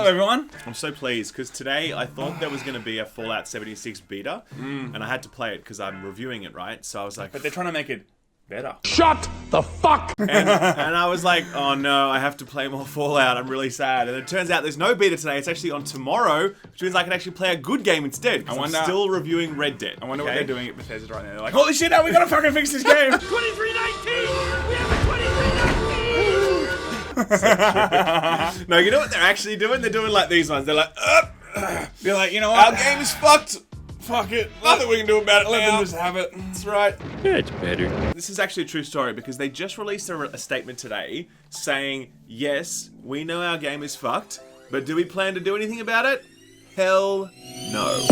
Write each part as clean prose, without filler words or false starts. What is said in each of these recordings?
Hello, everyone. I'm so pleased because today I thought there was going to be a Fallout 76 beta, and I had to play it because I'm reviewing it, right? So I was like, But they're trying to make it better. Shut the fuck! and I was like, oh no, I have to play more Fallout. I'm really sad. And it turns out there's no beta today. It's actually on tomorrow, which means I can actually play a good game instead. I'm still reviewing Red Dead. I wonder what they're doing at Bethesda right now. They're like, holy shit, now we gotta fucking fix this game. 2319! We have a 2319! No, you know what they're actually doing? They're doing like these ones. They're like, They're like, you know what? our game is fucked. Fuck it. Nothing we can do about it Let now. them just have it. That's right. It's better. This is actually a true story because they just released a statement today saying, yes, we know our game is fucked, but do we plan to do anything about it? Hell no.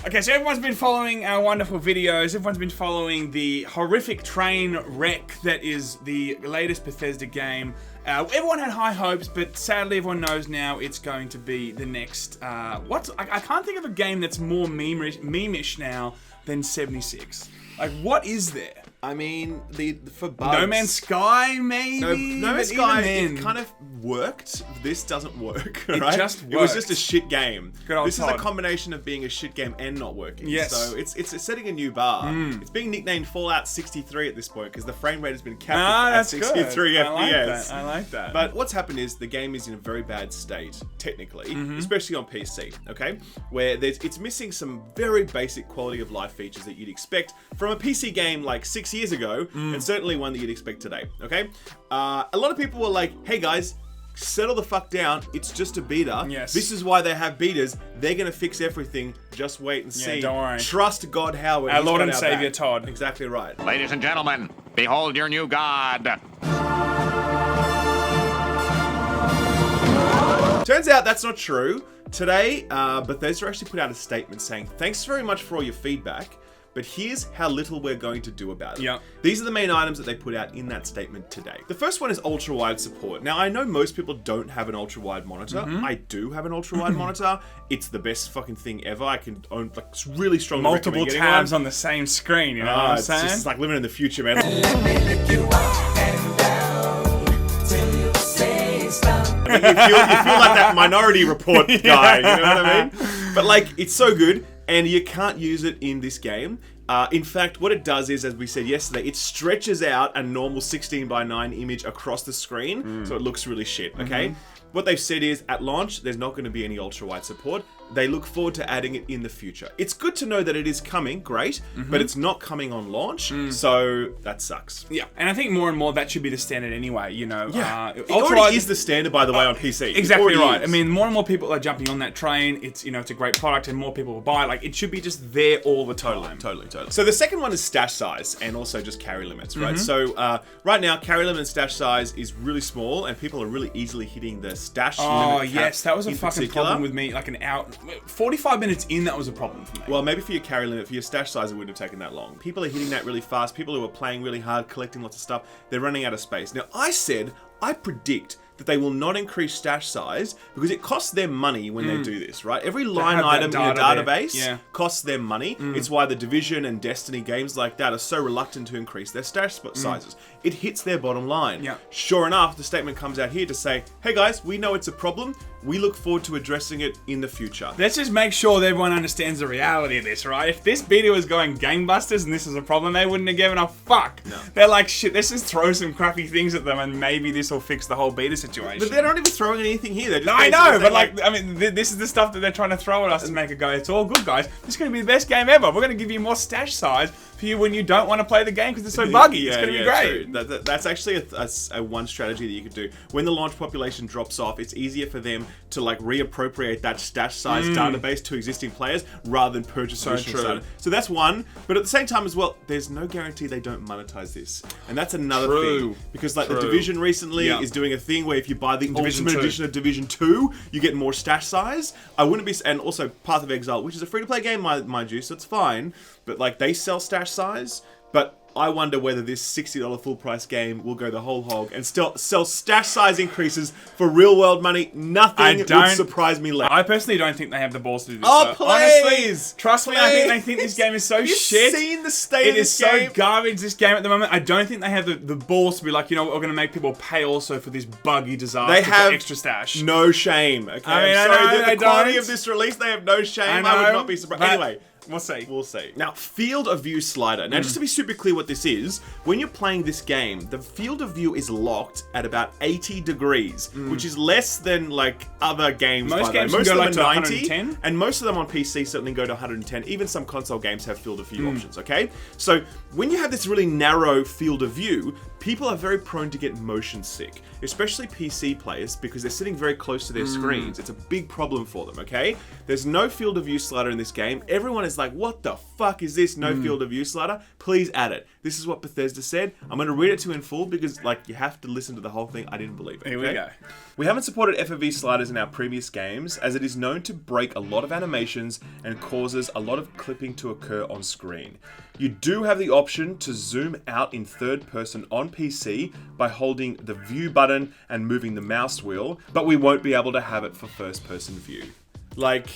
Okay, so everyone's been following our wonderful videos. Everyone's been following the horrific train wreck that is the latest Bethesda game. Everyone had high hopes, but sadly everyone knows now it's going to be the next... I can't think of a game that's more meme-ish now than 76. Like, what is there? I mean, for bugs... No Man's Sky, maybe? No Man's Sky, it kind of worked. This doesn't work, right? Just It was just a shit game. Good old This is Todd. a combination of being a shit game and not working. Yes. So it's setting a new bar. It's being nicknamed Fallout 63 at this point because the frame rate has been capped at That's 63 good. FPS. I like that. But what's happened is the game is in a very bad state, technically, especially on PC, okay? Where it's missing some very basic quality of life features that you'd expect from a PC game like 6 years ago, and certainly one that you'd expect today, okay? A lot of people were like, hey guys, settle the fuck down, it's just a beta. Yes. This is why they have betas. They're gonna fix everything. Just wait and see. don't worry. Trust God Howard. Our He's Lord got and Savior back. Todd. Exactly right. Ladies and gentlemen, behold your new god. Turns out that's not true. Today, Bethesda actually put out a statement saying, thanks very much for all your feedback, but here's how little we're going to do about it. Yeah. These are the main items that they put out in that statement today. The first one is ultra-wide support. Now, I know most people don't have an ultra-wide monitor. I do have an ultra-wide monitor. It's the best fucking thing ever. I can own, like, really strongly multiple recommend getting tabs one. on the same screen, you know what I'm It's saying? just like living in the future, man. I mean, you feel like that Minority Report guy, you know what I mean? But like, it's so good, and you can't use it in this game. In fact, what it does is, as we said yesterday, it stretches out a normal 16:9 image across the screen, so it looks really shit, okay? What they've said is, at launch, there's not going to be any ultra-wide support. They look forward to adding it in the future. It's good to know that it is coming, great, but it's not coming on launch, so that sucks. Yeah, and I think more and more that should be the standard anyway, you know. Yeah, it ultra-wide already is the standard, by the way, on PC. Exactly It already right. is. I mean, more and more people are jumping on that train. It's, you know, it's a great product and more people will buy it. Like, it should be just there all the time. Totally. So the second one is stash size and also just carry limits, right? So right now, carry limit and stash size is really small and people are really easily hitting the stash limit. Oh, yes, that was a in fucking particular. problem with me. Like an hour, 45 minutes in, that was a problem for me. Well, maybe for your carry limit, for your stash size, it wouldn't have taken that long. People are hitting that really fast. People who are playing really hard, collecting lots of stuff, they're running out of space. Now, I predict that they will not increase stash size because it costs them money when they do this, right? Every line have that item in a data there. database Yeah. costs them money. It's why the Division and Destiny games like that are so reluctant to increase their stash sizes. It hits their bottom line. Yeah. Sure enough, the statement comes out here to say, hey guys, we know it's a problem. We look forward to addressing it in the future. Let's just make sure that everyone understands the reality of this, right? If this beta was going gangbusters and this was a problem, they wouldn't have given a fuck. No. They're like, shit, let's just throw some crappy things at them and maybe this will fix the whole beta situation. But they're not even throwing anything here. They're just I basically know, but saying, like, I mean, this is the stuff that they're trying to throw at us to make it go, it's all good, guys. This is going to be the best game ever. We're going to give you more stash size for you when you don't want to play the game because it's so buggy. It's going to be great. True. That's actually a one strategy that you could do. When the launch population drops off, it's easier for them to like reappropriate that stash size database to existing players rather than purchase additional data. So that's one. But at the same time as well, there's no guarantee they don't monetize this. And that's another thing. Because like the Division recently is doing a thing where if you buy the Ultimate Edition of Division 2, you get more stash size. I wouldn't be... And also Path of Exile, which is a free-to-play game, mind you, so it's fine. But like they sell stash size. But I wonder whether this $60 full price game will go the whole hog and still sell stash size increases for real world money. Nothing would surprise me less. I personally don't think they have the balls to do this. Oh, though. please! Honestly, trust me, I think they think this game is so shit. You've seen the state of this game? It is so garbage, this game at the moment. I don't think they have the balls to be like, you know what, we're going to make people pay also for this buggy disaster They have for extra stash. no shame. Okay, I mean, I'm I sorry, know, the quality of this release, they have no shame. I would not be surprised. Anyway. We'll see. We'll see. Now, field of view slider. Now, just to be super clear what this is, when you're playing this game, the field of view is locked at about 80 degrees, which is less than, like, other games. Most games can go like to 110. And most of them on PC certainly go to 110. Even some console games have field of view options, okay? So, when you have this really narrow field of view, people are very prone to get motion sick, especially PC players, because they're sitting very close to their screens. It's a big problem for them, okay? There's no field of view slider in this game. Everyone is like, what the fuck is this? No field of view slider? Please add it. This is what Bethesda said. I'm going to read it to you in full because, like, you have to listen to the whole thing. I didn't believe it. Here we go. We haven't supported FOV sliders in our previous games, as it is known to break a lot of animations and causes a lot of clipping to occur on screen. You do have the option to zoom out in third person on PC by holding the view button and moving the mouse wheel, but we won't be able to have it for first person view. Like,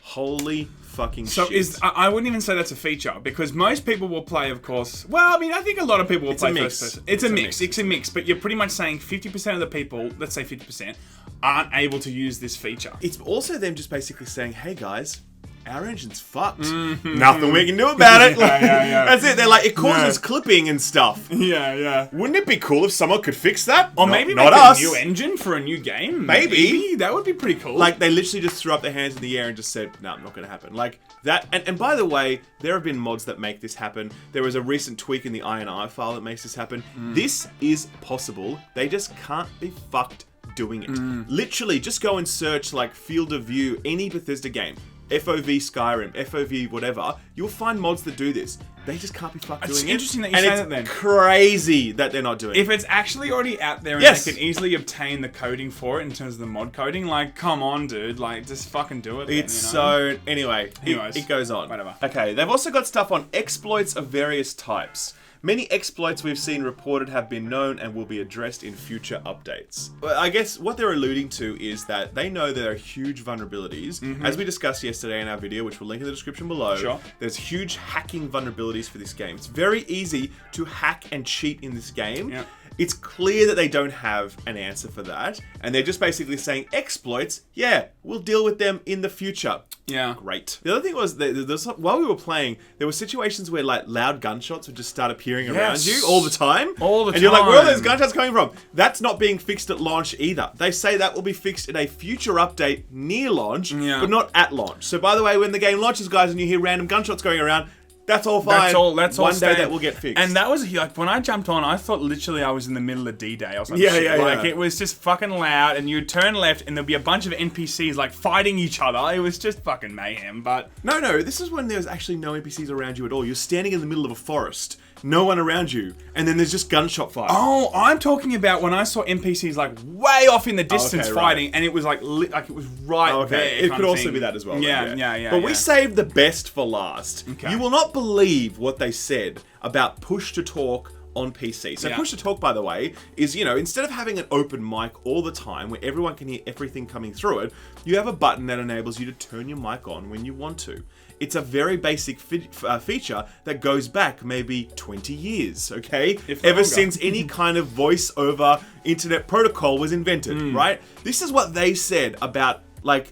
holy fucking shit. I wouldn't even say that's a feature, because most people will play, of course. Well, I mean, I think a lot of people will play first person. It's a mix, but you're pretty much saying 50% of the people, let's say 50%, aren't able to use this feature. It's also them just basically saying, hey guys, our engine's fucked. Nothing we can do about it. Yeah. That's it. They're like, it causes clipping and stuff. Yeah. Wouldn't it be cool if someone could fix that? Or maybe not make us. a new engine for a new game. Maybe. That would be pretty cool. Like, they literally just threw up their hands in the air and just said, no, not going to happen. Like, that. And by the way, there have been mods that make this happen. There was a recent tweak in the INI file that makes this happen. This is possible. They just can't be fucked doing it. Literally, just go and search, like, field of view, any Bethesda game. FOV Skyrim, FOV whatever, you'll find mods that do this. They just can't be fucked doing it. It's interesting that you say that then. It's crazy that they're not doing it. If it's actually already out there and they can easily obtain the coding for it in terms of the mod coding, like, come on, dude. Like, just fucking do it then, It's so... Anyways, it goes on. Whatever. Okay, they've also got stuff on exploits of various types. Many exploits we've seen reported have been known and will be addressed in future updates. I guess what they're alluding to is that they know there are huge vulnerabilities. As we discussed yesterday in our video, which we'll link in the description below, there's huge hacking vulnerabilities for this game. It's very easy to hack and cheat in this game. Yeah. It's clear that they don't have an answer for that, and they're just basically saying, exploits, yeah, we'll deal with them in the future. Yeah. Great. The other thing was, while we were playing, there were situations where, like, loud gunshots would just start appearing around you all the time. And you're like, where are those gunshots coming from? That's not being fixed at launch either. They say that will be fixed in a future update near launch, but not at launch. So, by the way, when the game launches, guys, and you hear random gunshots going around, that's all fine. That's all. One day that will get fixed. And that was, like, when I jumped on, I thought literally I was in the middle of D-Day or something. Yeah. It was just fucking loud, and you'd turn left, and there'd be a bunch of NPCs, like, fighting each other. It was just fucking mayhem, but... No, this is when there's actually no NPCs around you at all. You're standing in the middle of a forest, no one around you, and then there's just gunshot fire. Oh, I'm talking about when I saw NPCs, like, way off in the distance fighting, and it was, like, it was right there. It could also be that as well. Yeah. But we saved the best for last. Okay. You will not believe what they said about push-to-talk on PC. So push-to-talk, by the way, is, you know, instead of having an open mic all the time where everyone can hear everything coming through it, you have a button that enables you to turn your mic on when you want to. It's a very basic feature that goes back maybe 20 years, okay? Ever since any kind of voice over internet protocol was invented, right? This is what they said about I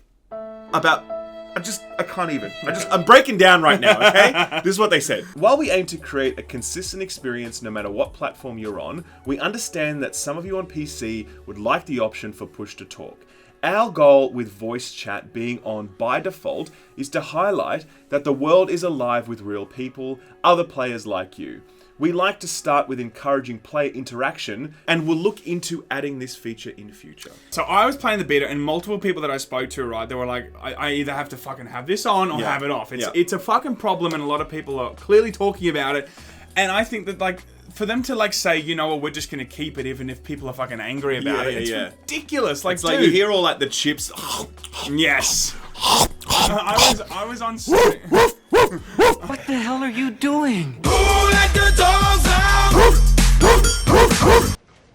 can't even. I'm breaking down right now, okay? This is what they said. While we aim to create a consistent experience no matter what platform you're on, we understand that some of you on PC would like the option for push-to-talk. Our goal with voice chat being on by default is to highlight that the world is alive with real people, other players like you. We like to start with encouraging player interaction, and we'll look into adding this feature in future. So I was playing the beta, and multiple people that I spoke to, right, they were like, I either have to fucking have this on or have it off. It's a fucking problem, and a lot of people are clearly talking about it. And I think that, like, for them to, like, say, you know what, we're just going to keep it even if people are fucking angry about it, it's ridiculous. Like, it's like, you hear all, like, the chips. Yes. I was on stream. What the hell are you doing? Who let the dogs out?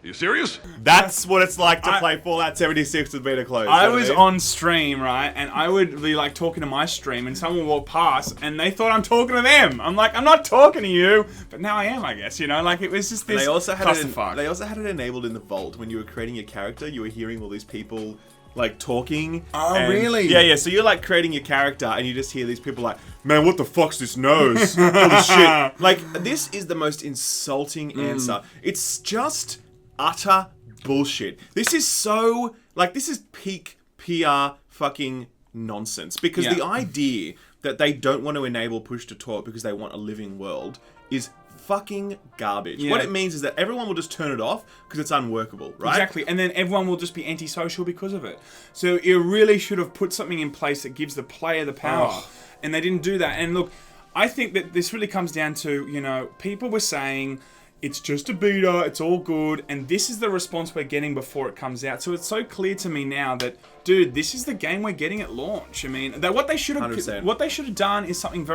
You serious? That's what it's like to play Fallout 76 with beta closed. I was on stream, right, and I would be like talking to my stream, and someone would walk past, and they thought I'm talking to them. I'm like, I'm not talking to you, but now I am, I guess. You know, like it was just this. They also had clusterfuck. they also had it enabled in the vault when you were creating your character. You were hearing all these people like talking. Oh, and- really? Yeah. So you're like creating your character, and you just hear these people like, "Man, what the fuck's this nose? Holy shit!" Like this is the most insulting answer. It's just utter bullshit. This is so this is peak PR fucking nonsense because the idea that they don't want to enable push to talk because they want a living world is fucking garbage. What it means is that everyone will just turn it off because it's unworkable, right? Exactly, and then everyone will just be antisocial because of it. So you really should have put something in place that gives the player the power, and they didn't do that. And look, I think that this really comes down to, you know, people were saying, it's just a beta, it's all good, and this is the response we're getting before it comes out. So it's so clear to me now that, dude, this is the game we're getting at launch. I mean, what they should have done is something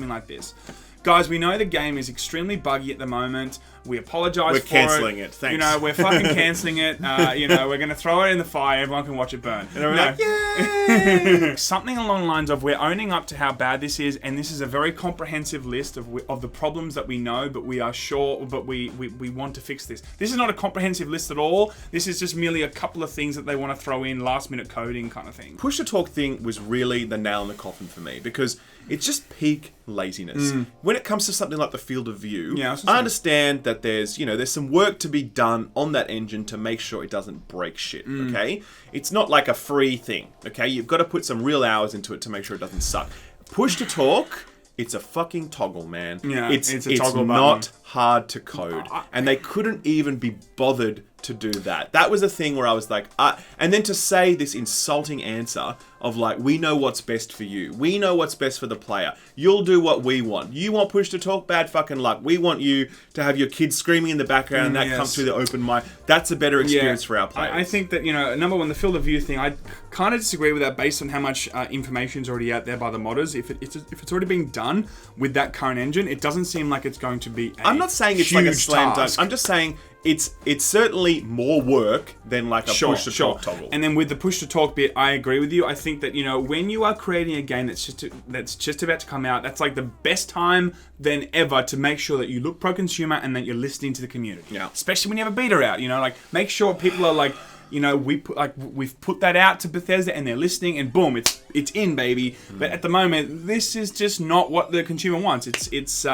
like this. Guys, we know the game is extremely buggy at the moment. We apologize for it. We're cancelling it. Thanks. You know, we're fucking cancelling it. You know, we're going to throw it in the fire. Everyone can watch it burn. And we're like, yay! Something along the lines of we're owning up to how bad this is, and this is a very comprehensive list of the problems that we know, but we are sure, but we want to fix this. This is not a comprehensive list at all. This is just merely a couple of things that they want to throw in, last minute coding kind of thing. Push to talk thing was really the nail in the coffin for me because it's just peak laziness. When it comes to something like the field of view, I understand that there's some work to be done on that engine to make sure it doesn't break shit, okay? It's not like a free thing, okay? You've got to put some real hours into it to make sure it doesn't suck. Push to talk, it's a fucking toggle, man. Yeah, it's a toggle not button. hard to code. And they couldn't even be bothered to do that. That was a thing where I was like, and then to say this insulting answer of like, we know what's best for you. We know what's best for the player. You'll do what we want. You want push to talk? Bad fucking luck. We want you to have your kids screaming in the background and that comes through the open mic. That's a better experience for our players. I think that, number one, the field of view thing, I kind of disagree with that based on how much information is already out there by the modders. If it's already being done with that current engine, it doesn't seem like it's going to be I'm not saying it's like a slam dunk. task. I'm just saying it's certainly more work than like a push to talk toggle. And then with the push to talk bit, I agree with you. I think that when you are creating a game that's just about to come out, that's like the best time than ever to make sure that you look pro-consumer and that you're listening to the community. Yeah. Especially when you have a beta out. Like make sure people are like, we've put that out to Bethesda and they're listening, and boom, it's in, baby. But at the moment, this is just not what the consumer wants. It's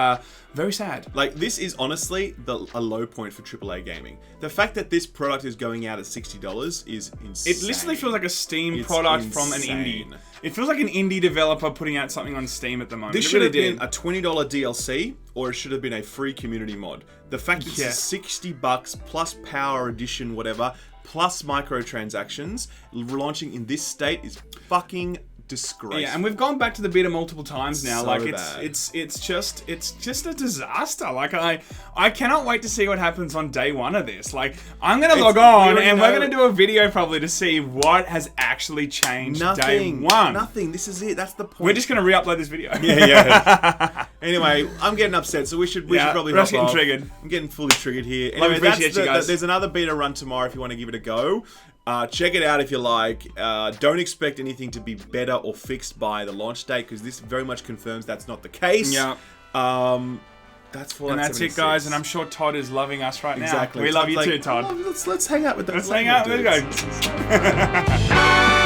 very sad. Like, this is honestly a low point for AAA gaming. The fact that this product is going out at $60 is insane. It literally feels like a Steam product from an indie. It feels like an indie developer putting out something on Steam at the moment. This should have been a $20 DLC, or it should have been a free community mod. The fact that it's $60 plus Power Edition, whatever, plus microtransactions, launching in this state is fucking disgraceful. Yeah, and we've gone back to the beta multiple times now. So like bad. it's just a disaster. Like I cannot wait to see what happens on day one of this. Like I'm gonna log on and we're gonna do a video probably to see what has actually changed day one. Nothing. This is it. That's the point. We're just gonna re-upload this video. Yeah. Anyway, I'm getting upset, so we should probably hop getting off. Triggered. I'm getting fully triggered here. Love Anyway, appreciate you guys. there's another beta run tomorrow if you want to give it a go. Check it out if you like. Don't expect anything to be better or fixed by the launch date, because this very much confirms that's not the case. Yeah. That's for And that's it, guys. And I'm sure Todd is loving us right now. Exactly. We love you too, Todd. Let's hang out with them. Let's hang out. Let's go.